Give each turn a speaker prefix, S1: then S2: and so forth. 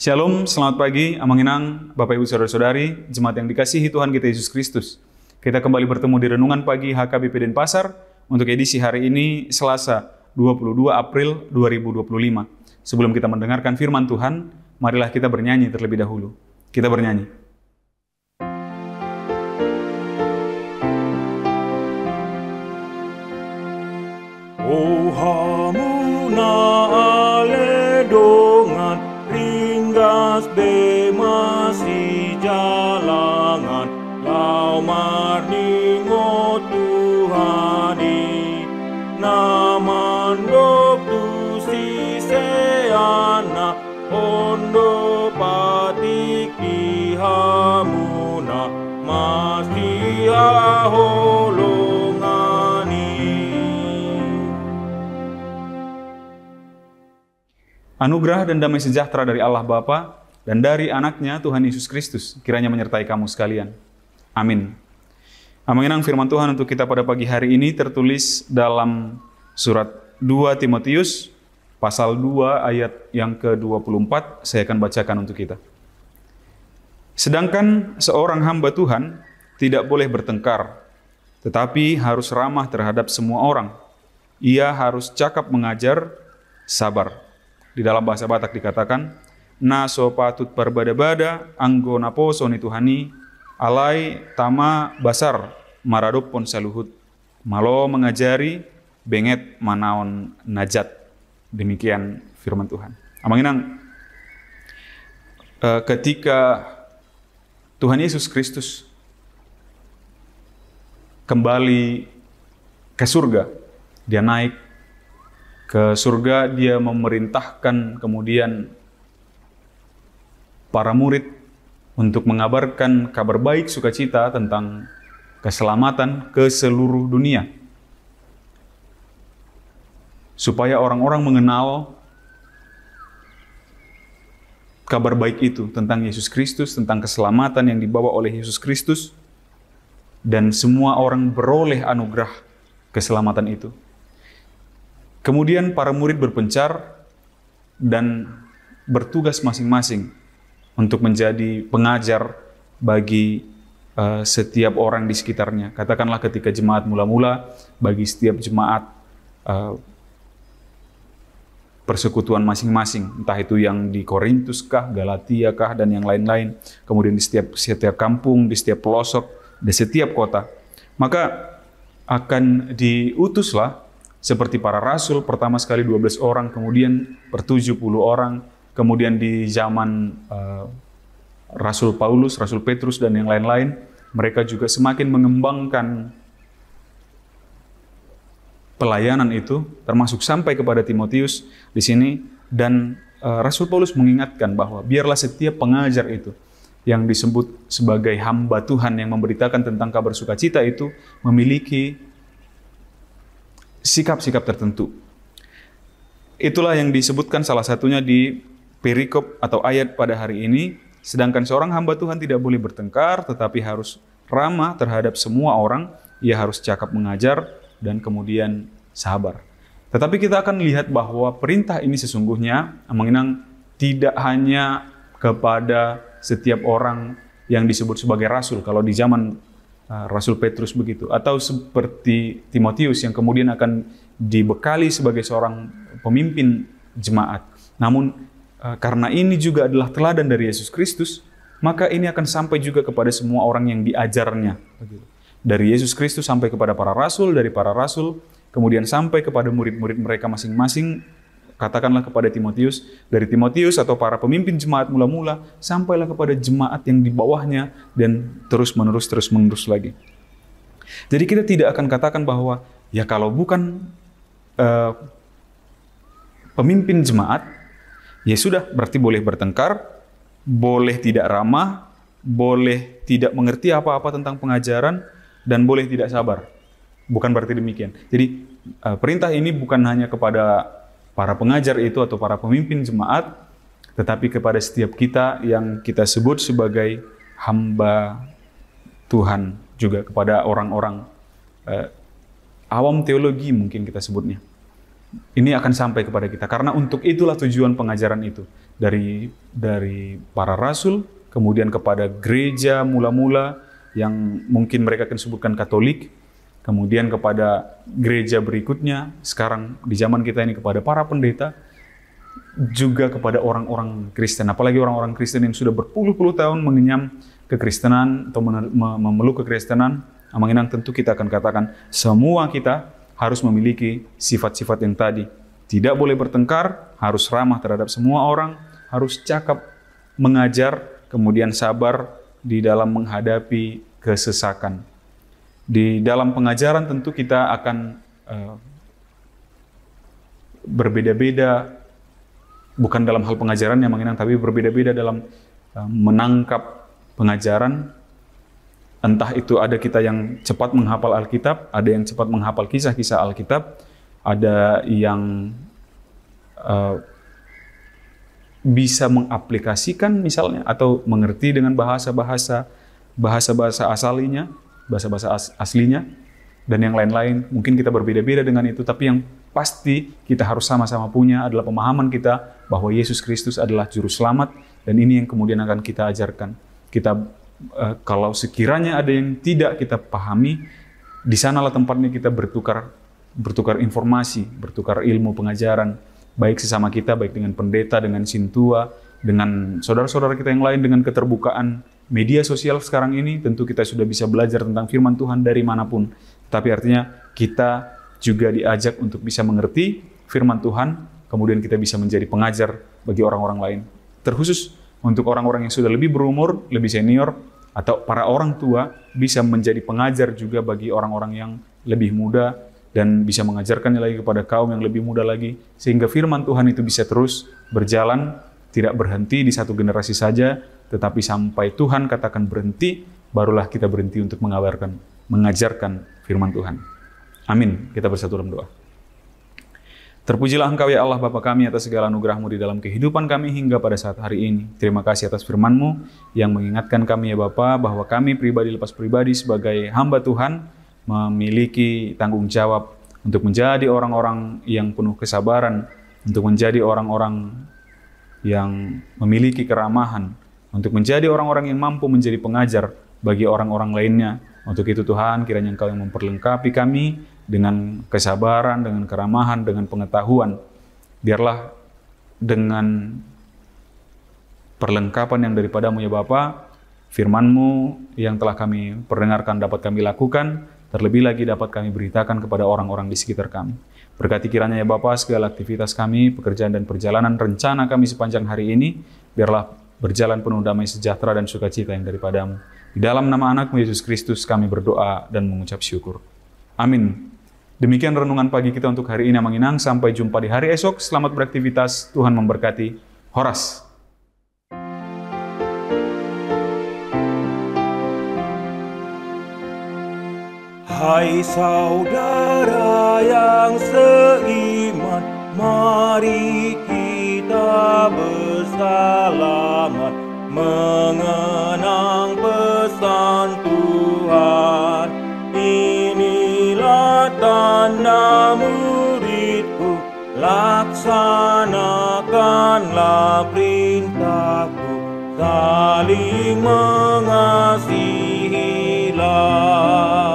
S1: Shalom, selamat pagi, Amanginang, Bapak Ibu Saudara-saudari, jemaat yang dikasihi Tuhan kita Yesus Kristus. Kita kembali bertemu di Renungan Pagi HKBP Denpasar untuk edisi hari ini, Selasa 22 April 2025. Sebelum kita mendengarkan firman Tuhan, marilah kita bernyanyi terlebih dahulu. Kita bernyanyi.
S2: O hamuna ale dongan ringgas bemasi jalangan lau marningo Tuhani naman doktu si seana ondo patik di hamuna masih aholongani.
S1: Anugerah dan damai sejahtera dari Allah Bapa dan dari anaknya Tuhan Yesus Kristus kiranya menyertai kamu sekalian. Amin. Amanginang firman Tuhan untuk kita pada pagi hari ini tertulis dalam surat 2 Timotius pasal 2 ayat yang ke-24. Saya akan bacakan untuk kita. Sedangkan seorang hamba Tuhan tidak boleh bertengkar, tetapi harus ramah terhadap semua orang. Ia harus cakap mengajar, sabar. Di dalam bahasa Batak dikatakan, naso patut perbada-bada, anggo naposo ni Tuhani, alai tama basar, maradop pon saluhut, malo mengajari, benget manaon najat. Demikian firman Tuhan. Amanginang, ketika Tuhan Yesus Kristus kembali ke surga, dia naik ke surga, dia memerintahkan kemudian para murid untuk mengabarkan kabar baik sukacita tentang keselamatan ke seluruh dunia. Supaya orang-orang mengenal kabar baik itu tentang Yesus Kristus, tentang keselamatan yang dibawa oleh Yesus Kristus, dan semua orang beroleh anugerah keselamatan itu. Kemudian para murid berpencar dan bertugas masing-masing untuk menjadi pengajar bagi setiap orang di sekitarnya. Katakanlah ketika jemaat mula-mula, bagi setiap jemaat persekutuan masing-masing, entah itu yang di Korintus kah, Galatia kah, dan yang lain-lain. Kemudian di setiap kampung, di setiap pelosok, di setiap kota. Maka akan diutuslah seperti para rasul, pertama sekali 12 orang, kemudian per 70 orang, kemudian di zaman Rasul Paulus, Rasul Petrus, dan yang lain-lain, mereka juga semakin mengembangkan pelayanan itu, termasuk sampai kepada Timotius di sini, dan Rasul Paulus mengingatkan bahwa biarlah setiap pengajar itu, yang disebut sebagai hamba Tuhan yang memberitakan tentang kabar sukacita itu, memiliki sikap-sikap tertentu. Itulah yang disebutkan salah satunya di perikop atau ayat pada hari ini. Sedangkan seorang hamba Tuhan tidak boleh bertengkar, tetapi harus ramah terhadap semua orang. Ia harus cakap mengajar dan kemudian sabar. Tetapi kita akan lihat bahwa perintah ini sesungguhnya mengenang tidak hanya kepada setiap orang yang disebut sebagai rasul. Kalau di zaman Rasul Petrus begitu, atau seperti Timotius yang kemudian akan dibekali sebagai seorang pemimpin jemaat. Namun karena ini juga adalah teladan dari Yesus Kristus, maka ini akan sampai juga kepada semua orang yang diajarnya. Dari Yesus Kristus sampai kepada para rasul, dari para rasul kemudian sampai kepada murid-murid mereka masing-masing. Katakanlah kepada Timotius, dari Timotius atau para pemimpin jemaat mula-mula, sampailah kepada jemaat yang di bawahnya, dan terus-menerus lagi. Jadi kita tidak akan katakan bahwa, ya kalau bukan pemimpin jemaat, ya sudah, berarti boleh bertengkar, boleh tidak ramah, boleh tidak mengerti apa-apa tentang pengajaran, dan boleh tidak sabar. Bukan berarti demikian. Jadi perintah ini bukan hanya kepada para pengajar itu atau para pemimpin jemaat, tetapi kepada setiap kita yang kita sebut sebagai hamba Tuhan, juga kepada orang-orang awam teologi mungkin kita sebutnya. ini akan sampai kepada kita. Karena untuk itulah tujuan pengajaran itu. Dari para rasul, kemudian kepada gereja mula-mula yang mungkin mereka akan sebutkan Katolik, kemudian kepada gereja berikutnya, sekarang di zaman kita ini kepada para pendeta, juga kepada orang-orang Kristen. Apalagi orang-orang Kristen yang sudah berpuluh-puluh tahun mengenyam kekristenan atau memeluk kekristenan, Amanginang tentu kita akan katakan semua kita harus memiliki sifat-sifat yang tadi. Tidak boleh bertengkar, harus ramah terhadap semua orang, harus cakap, mengajar, kemudian sabar di dalam menghadapi kesesakan. Di dalam pengajaran tentu kita akan berbeda-beda, bukan dalam hal pengajaran yang mengenang, tapi berbeda-beda dalam menangkap pengajaran. Entah itu ada kita yang cepat menghafal Alkitab, ada yang cepat menghafal kisah-kisah Alkitab, ada yang bisa mengaplikasikan misalnya, atau mengerti dengan bahasa-bahasa aslinya, bahasa-bahasa aslinya, dan yang lain-lain. Mungkin kita berbeda-beda dengan itu, tapi yang pasti kita harus sama-sama punya adalah pemahaman kita bahwa Yesus Kristus adalah Juru Selamat, dan ini yang kemudian akan kita ajarkan. Kalau sekiranya ada yang tidak kita pahami, di sanalah tempatnya kita bertukar informasi, bertukar ilmu pengajaran, baik sesama kita, baik dengan pendeta, dengan sintua, dengan saudara-saudara kita yang lain, dengan keterbukaan media sosial sekarang ini. Tentu kita sudah bisa belajar tentang firman Tuhan dari manapun. Tapi artinya kita juga diajak untuk bisa mengerti firman Tuhan, kemudian kita bisa menjadi pengajar bagi orang-orang lain. Terkhusus untuk orang-orang yang sudah lebih berumur, lebih senior, atau para orang tua, bisa menjadi pengajar juga bagi orang-orang yang lebih muda, dan bisa mengajarkannya lagi kepada kaum yang lebih muda lagi, sehingga firman Tuhan itu bisa terus berjalan, tidak berhenti di satu generasi saja, tetapi sampai Tuhan katakan berhenti, barulah kita berhenti untuk mengajarkan firman Tuhan. Amin. Kita bersatu dalam doa. Terpujilah Engkau ya Allah Bapa kami atas segala anugerah-Mu di dalam kehidupan kami hingga pada saat hari ini. Terima kasih atas firman-Mu yang mengingatkan kami ya Bapa bahwa kami pribadi lepas pribadi sebagai hamba Tuhan memiliki tanggung jawab untuk menjadi orang-orang yang penuh kesabaran, untuk menjadi orang-orang yang memiliki keramahan, untuk menjadi orang-orang yang mampu menjadi pengajar bagi orang-orang lainnya. Untuk itu Tuhan, kiranya Engkau yang memperlengkapi kami dengan kesabaran, dengan keramahan, dengan pengetahuan. Biarlah dengan perlengkapan yang daripada-Mu ya Bapa, firman-Mu yang telah kami perdengarkan dapat kami lakukan, terlebih lagi dapat kami beritakan kepada orang-orang di sekitar kami. Berkati kiranya ya Bapa segala aktivitas kami, pekerjaan dan perjalanan, rencana kami sepanjang hari ini, biarlah berjalan penuh damai sejahtera dan sukacita yang daripada-Mu. Di dalam nama anak-Mu Yesus Kristus kami berdoa dan mengucap syukur. Amin. Demikian renungan pagi kita untuk hari ini, Amanginang. Sampai jumpa di hari esok. Selamat beraktivitas. Tuhan memberkati. Horas.
S2: Hai saudara yang seiman, mari kita bersalamat mengenang pesan Tuhan. Inilah tanda muridku, laksanakanlah perintahku, saling mengasihilah.